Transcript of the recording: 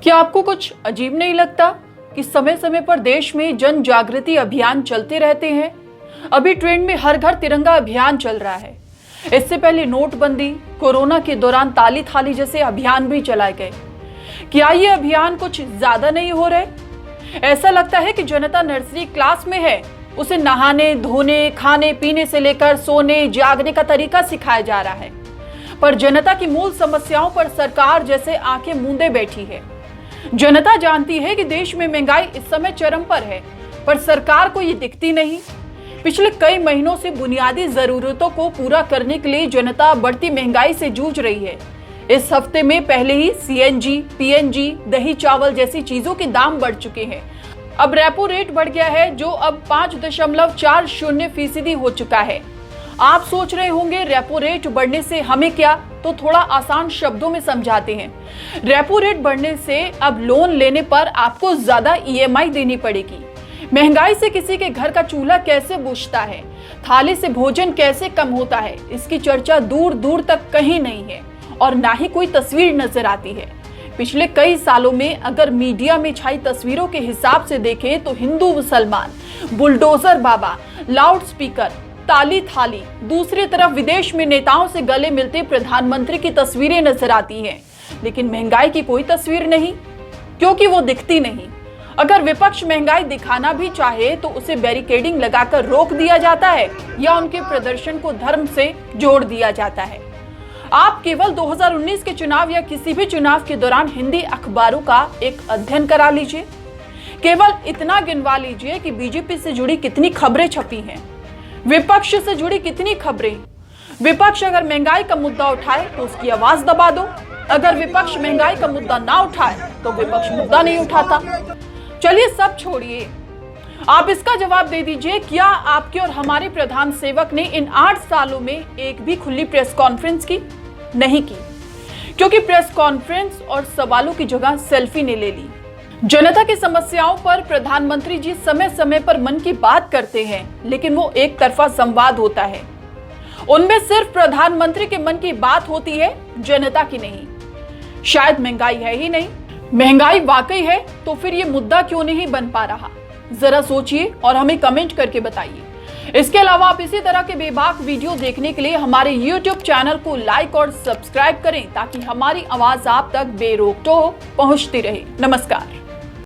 क्या आपको कुछ अजीब नहीं लगता कि समय समय पर देश में जन जागृति अभियान चलते रहते हैं? अभी ट्रेंड में हर घर तिरंगा अभियान चल रहा है। इससे पहले नोटबंदी, कोरोना के दौरान ताली थाली जैसे अभियान भी चलाए गए। क्या ये अभियान कुछ ज्यादा नहीं हो रहे? ऐसा लगता है कि जनता नर्सरी क्लास में है। उसे नहाने, धोने, खाने पीने से लेकर सोने, जागने का तरीका सिखाया जा रहा है। पर जनता की मूल समस्याओं पर सरकार जैसे आंखें मूंदे बैठी है। जनता जानती है कि देश में महंगाई इस समय चरम पर है, पर सरकार को ये दिखती नहीं। पिछले कई महीनों से बुनियादी जरूरतों को पूरा करने के लिए जनता बढ़ती महंगाई से जूझ रही है। इस हफ्ते में पहले ही सीएनजी, पीएनजी, दही चावल जैसी चीजों के दाम बढ़ चुके हैं। अब रेपो रेट बढ़ गया है, जो अब 5.40% हो चुका है। आप सोच रहे होंगे रेपो रेट बढ़ने से हमें क्या, तो थोड़ा आसान शब्दों में समझाते हैं। रेपो रेट बढ़ने से अब लोन लेने पर आपको ज्यादा ईएमआई देनी पड़ेगी। महंगाई से किसी के घर का चूल्हा कैसे बुझता है, थाली से भोजन कैसे कम होता है, इसकी चर्चा दूर दूर तक कहीं नहीं है और ना ही कोई तस्वीर नजर आती है। पिछले कई सालों में अगर मीडिया में छाई तस्वीरों के हिसाब से देखें तो हिंदू मुसलमान, बुलडोजर बाबा, लाउड स्पीकर, ताली थाली, दूसरी तरफ विदेश में नेताओं से गले मिलते प्रधानमंत्री की तस्वीरें नजर आती हैं, लेकिन महंगाई की कोई तस्वीर नहीं, क्योंकि वो दिखती नहीं। अगर विपक्ष महंगाई दिखाना भी चाहे तो उसे बैरिकेडिंग लगाकर रोक दिया जाता है या उनके प्रदर्शन को धर्म से जोड़ दिया जाता है। आप केवल 2019 के चुनाव या किसी भी चुनाव के दौरान हिंदी अखबारों का एक अध्ययन करा लीजिए। केवल इतना गिनवा लीजिए कि बीजेपी से जुड़ी कितनी खबरें छपी हैं, विपक्ष से जुड़ी कितनी खबरें। विपक्ष अगर महंगाई का मुद्दा उठाए तो उसकी आवाज दबा दो, अगर विपक्ष महंगाई का मुद्दा ना उठाए तो विपक्ष मुद्दा नहीं उठाता। चलिए सब छोड़िए, आप इसका जवाब दे दीजिए, क्या आपके और हमारे प्रधान सेवक ने इन 8 सालों में एक भी खुली प्रेस कॉन्फ्रेंस की? नहीं की, क्योंकि प्रेस कॉन्फ्रेंस और सवालों की जगह सेल्फी ने ले ली। जनता की समस्याओं पर प्रधानमंत्री जी समय समय पर मन की बात करते हैं, लेकिन वो एक तरफा संवाद होता है। उनमें सिर्फ प्रधानमंत्री के मन की बात होती है, जनता की नहीं। शायद महंगाई है ही नहीं। महंगाई वाकई है तो फिर ये मुद्दा क्यों नहीं बन पा रहा? जरा सोचिए और हमें कमेंट करके बताइए। इसके अलावा आप इसी तरह के बेबाक वीडियो देखने के लिए हमारे YouTube चैनल को लाइक और सब्सक्राइब करें, ताकि हमारी आवाज आप तक बेरोक टोक पहुंचती रहे। नमस्कार।